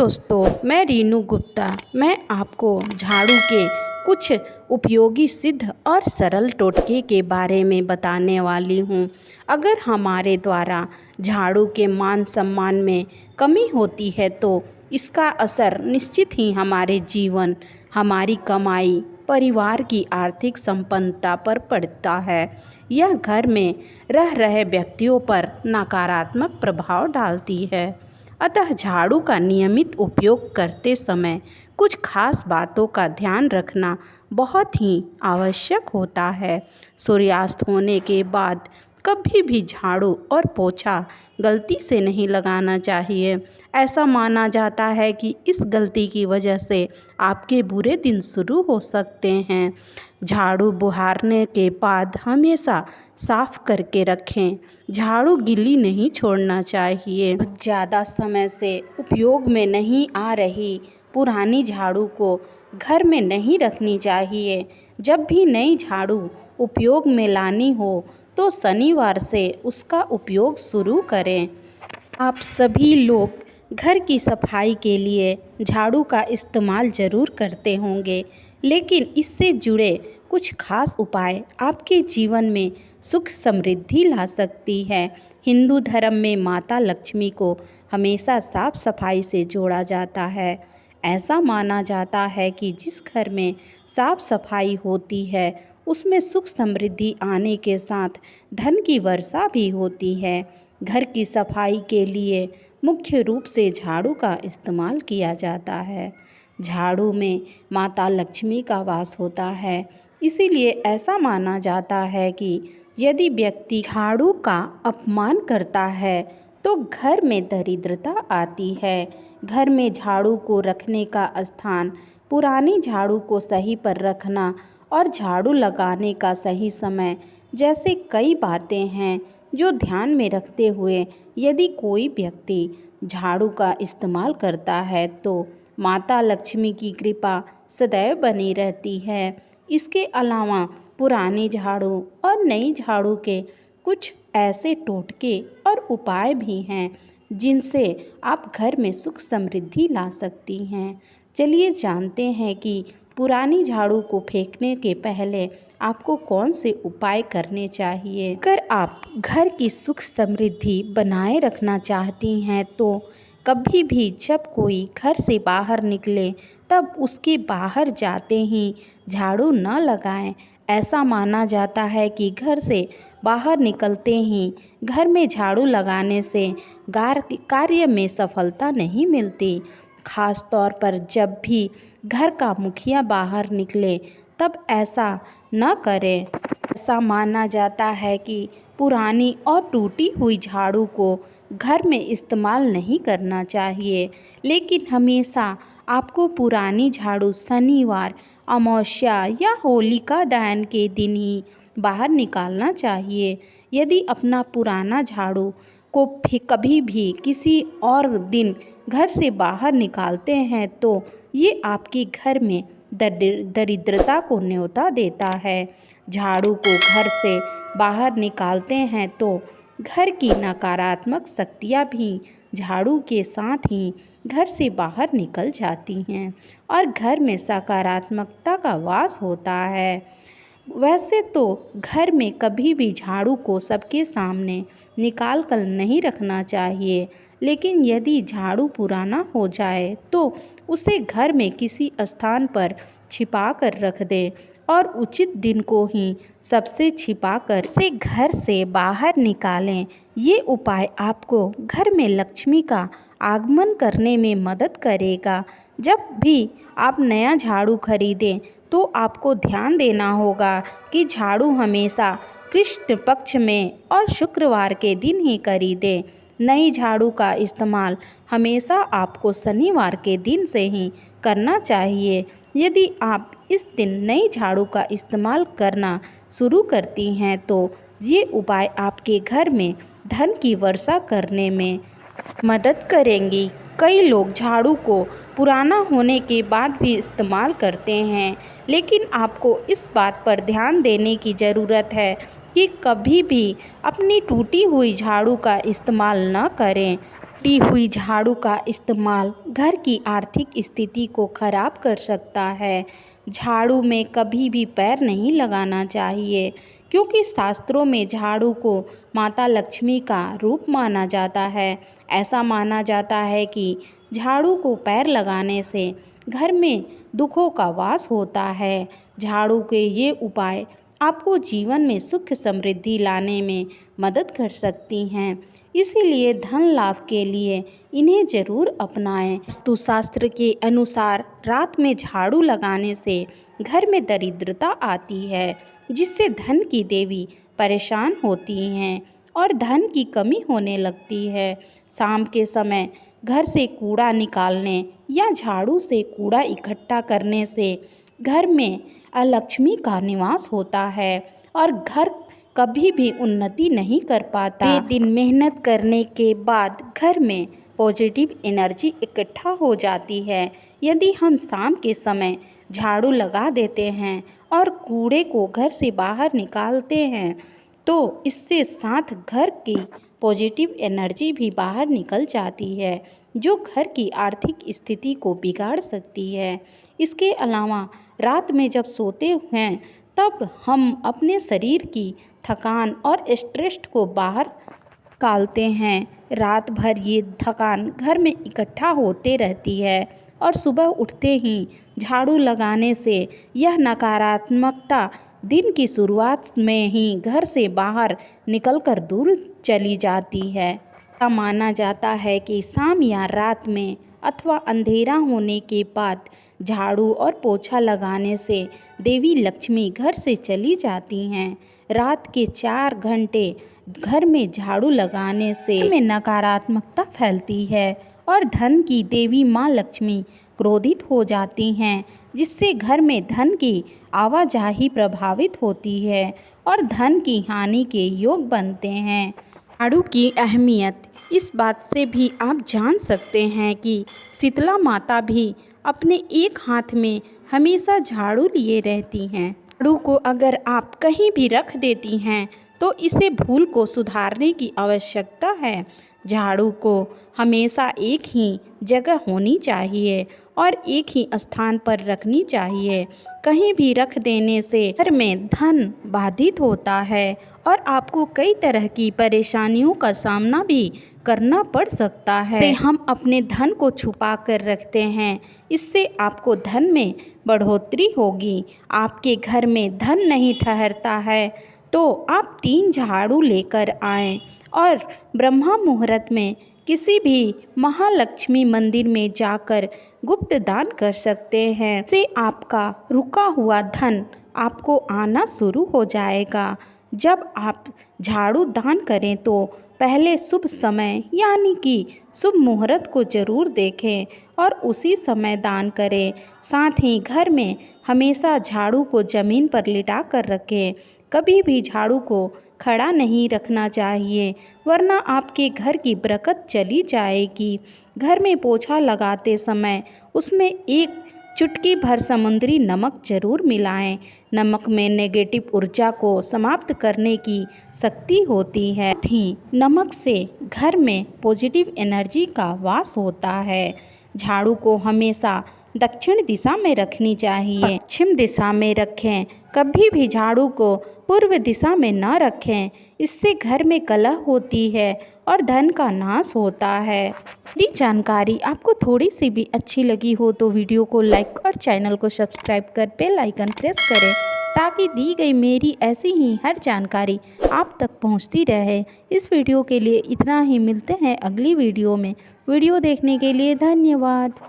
दोस्तों, मैं रीनू गुप्ता। मैं आपको झाड़ू के कुछ उपयोगी सिद्ध और सरल टोटके के बारे में बताने वाली हूँ। अगर हमारे द्वारा झाड़ू के मान सम्मान में कमी होती है तो इसका असर निश्चित ही हमारे जीवन, हमारी कमाई, परिवार की आर्थिक संपन्नता पर पड़ता है। यह घर में रह रहे व्यक्तियों पर नकारात्मक प्रभाव डालती है। अतः झाड़ू का नियमित उपयोग करते समय कुछ खास बातों का ध्यान रखना बहुत ही आवश्यक होता है। सूर्यास्त होने के बाद कभी भी झाड़ू और पोछा गलती से नहीं लगाना चाहिए। ऐसा माना जाता है कि इस गलती की वजह से आपके बुरे दिन शुरू हो सकते हैं। झाड़ू बुहारने के बाद हमेशा साफ करके रखें। झाड़ू गीली नहीं छोड़ना चाहिए। ज़्यादा समय से उपयोग में नहीं आ रही पुरानी झाड़ू को घर में नहीं रखनी चाहिए। जब भी नई झाड़ू उपयोग में लानी हो तो शनिवार से उसका उपयोग शुरू करें। आप सभी लोग घर की सफाई के लिए झाड़ू का इस्तेमाल ज़रूर करते होंगे, लेकिन इससे जुड़े कुछ खास उपाय आपके जीवन में सुख समृद्धि ला सकती है। हिंदू धर्म में माता लक्ष्मी को हमेशा साफ सफाई से जोड़ा जाता है। ऐसा माना जाता है कि जिस घर में साफ सफाई होती है उसमें सुख समृद्धि आने के साथ धन की वर्षा भी होती है। घर की सफाई के लिए मुख्य रूप से झाड़ू का इस्तेमाल किया जाता है। झाड़ू में माता लक्ष्मी का वास होता है, इसीलिए ऐसा माना जाता है कि यदि व्यक्ति झाड़ू का अपमान करता है तो घर में दरिद्रता आती है। घर में झाड़ू को रखने का स्थान, पुरानी झाड़ू को सही पर रखना और झाड़ू लगाने का सही समय जैसे कई बातें हैं जो ध्यान में रखते हुए यदि कोई व्यक्ति झाड़ू का इस्तेमाल करता है तो माता लक्ष्मी की कृपा सदैव बनी रहती है। इसके अलावा पुरानी झाड़ू और नई झाड़ू के कुछ ऐसे टोटके और उपाय भी हैं जिनसे आप घर में सुख समृद्धि ला सकती हैं। चलिए जानते हैं कि पुरानी झाड़ू को फेंकने के पहले आपको कौन से उपाय करने चाहिए। अगर आप घर की सुख समृद्धि बनाए रखना चाहती हैं तो कभी भी जब कोई घर से बाहर निकले तब उसके बाहर जाते ही झाड़ू न लगाएं। ऐसा माना जाता है कि घर से बाहर निकलते ही घर में झाड़ू लगाने से कार्य में सफलता नहीं मिलती। खास तौर पर जब भी घर का मुखिया बाहर निकले तब ऐसा न करें। ऐसा माना जाता है कि पुरानी और टूटी हुई झाड़ू को घर में इस्तेमाल नहीं करना चाहिए, लेकिन हमेशा आपको पुरानी झाड़ू शनिवार, अमावस्या या होलिका दहन के दिन ही बाहर निकालना चाहिए। यदि अपना पुराना झाड़ू को कभी भी किसी और दिन घर से बाहर निकालते हैं तो ये आपके घर में दरिद्रता को न्योता देता है। झाड़ू को घर से बाहर निकालते हैं तो घर की नकारात्मक शक्तियाँ भी झाड़ू के साथ ही घर से बाहर निकल जाती हैं और घर में सकारात्मकता का वास होता है। वैसे तो घर में कभी भी झाड़ू को सबके सामने निकाल कर नहीं रखना चाहिए, लेकिन यदि झाड़ू पुराना हो जाए तो उसे घर में किसी स्थान पर छिपा कर रख दें और उचित दिन को ही सबसे छिपा कर से घर से बाहर निकालें। ये उपाय आपको घर में लक्ष्मी का आगमन करने में मदद करेगा। जब भी आप नया झाड़ू खरीदें तो आपको ध्यान देना होगा कि झाड़ू हमेशा कृष्ण पक्ष में और शुक्रवार के दिन ही खरीदें। नई झाड़ू का इस्तेमाल हमेशा आपको शनिवार के दिन से ही करना चाहिए। यदि आप इस दिन नई झाड़ू का इस्तेमाल करना शुरू करती हैं तो ये उपाय आपके घर में धन की वर्षा करने में मदद करेंगी। कई लोग झाड़ू को पुराना होने के बाद भी इस्तेमाल करते हैं, लेकिन आपको इस बात पर ध्यान देने की ज़रूरत है कि कभी भी अपनी टूटी हुई झाड़ू का इस्तेमाल न करें। टूटी हुई झाड़ू का इस्तेमाल घर की आर्थिक स्थिति को खराब कर सकता है। झाड़ू में कभी भी पैर नहीं लगाना चाहिए, क्योंकि शास्त्रों में झाड़ू को माता लक्ष्मी का रूप माना जाता है। ऐसा माना जाता है कि झाड़ू को पैर लगाने से घर में दुखों का वास होता है। झाड़ू के ये उपाय आपको जीवन में सुख समृद्धि लाने में मदद कर सकती हैं, इसीलिए धन लाभ के लिए इन्हें जरूर अपनाएं। वास्तुशास्त्र के अनुसार रात में झाड़ू लगाने से घर में दरिद्रता आती है, जिससे धन की देवी परेशान होती हैं और धन की कमी होने लगती है। शाम के समय घर से कूड़ा निकालने या झाड़ू से कूड़ा इकट्ठा करने से घर में अलक्ष्मी का निवास होता है और घर कभी भी उन्नति नहीं कर पाता। दिन मेहनत करने के बाद घर में पॉजिटिव एनर्जी इकट्ठा हो जाती है। यदि हम शाम के समय झाड़ू लगा देते हैं और कूड़े को घर से बाहर निकालते हैं, तो इससे साथ घर की पॉजिटिव एनर्जी भी बाहर निकल जाती है, जो घर की आर्थिक स्थिति को बिगाड़ सकती है। इसके अलावा रात में जब सोते हैं तब हम अपने शरीर की थकान और स्ट्रेस को बाहर निकालते हैं। रात भर ये थकान घर में इकट्ठा होते रहती है और सुबह उठते ही झाड़ू लगाने से यह नकारात्मकता दिन की शुरुआत में ही घर से बाहर निकलकर दूर चली जाती है। ऐसा माना जाता है कि शाम या रात में अथवा अंधेरा होने के बाद झाड़ू और पोछा लगाने से देवी लक्ष्मी घर से चली जाती हैं। रात के 4 घंटे घर में झाड़ू लगाने से में नकारात्मकता फैलती है और धन की देवी माँ लक्ष्मी क्रोधित हो जाती हैं, जिससे घर में धन की आवाजाही प्रभावित होती है और धन की हानि के योग बनते हैं। झाड़ू की अहमियत इस बात से भी आप जान सकते हैं कि शीतला माता भी अपने एक हाथ में हमेशा झाड़ू लिए रहती हैं। झाड़ू को अगर आप कहीं भी रख देती हैं तो इसे भूल को सुधारने की आवश्यकता है। झाड़ू को हमेशा एक ही जगह होनी चाहिए और एक ही स्थान पर रखनी चाहिए। कहीं भी रख देने से घर में धन बाधित होता है और आपको कई तरह की परेशानियों का सामना भी करना पड़ सकता है। से हम अपने धन को छुपा कर रखते हैं, इससे आपको धन में बढ़ोतरी होगी। आपके घर में धन नहीं ठहरता है तो आप 3 झाड़ू लेकर आएं और ब्रह्मा मुहूर्त में किसी भी महालक्ष्मी मंदिर में जाकर गुप्त दान कर सकते हैं। से आपका रुका हुआ धन आपको आना शुरू हो जाएगा। जब आप झाड़ू दान करें तो पहले शुभ समय यानी कि शुभ मुहूर्त को जरूर देखें और उसी समय दान करें। साथ ही घर में हमेशा झाड़ू को ज़मीन पर लिटा कर रखें। कभी भी झाड़ू को खड़ा नहीं रखना चाहिए, वरना आपके घर की बरकत चली जाएगी। घर में पोछा लगाते समय उसमें 1 चुटकी भर समुद्री नमक जरूर मिलाएं। नमक में नेगेटिव ऊर्जा को समाप्त करने की शक्ति होती है। नमक से घर में पॉजिटिव एनर्जी का वास होता है। झाड़ू को हमेशा दक्षिण दिशा में रखनी चाहिए, पश्चिम दिशा में रखें। कभी भी झाड़ू को पूर्व दिशा में न रखें, इससे घर में कलह होती है और धन का नाश होता है। मेरी जानकारी आपको थोड़ी सी भी अच्छी लगी हो तो वीडियो को लाइक और चैनल को सब्सक्राइब कर बेल आइकन प्रेस करें, ताकि दी गई मेरी ऐसी ही हर जानकारी आप तक पहुंचती रहे। इस वीडियो के लिए इतना ही, मिलते हैं अगली वीडियो में। वीडियो देखने के लिए धन्यवाद।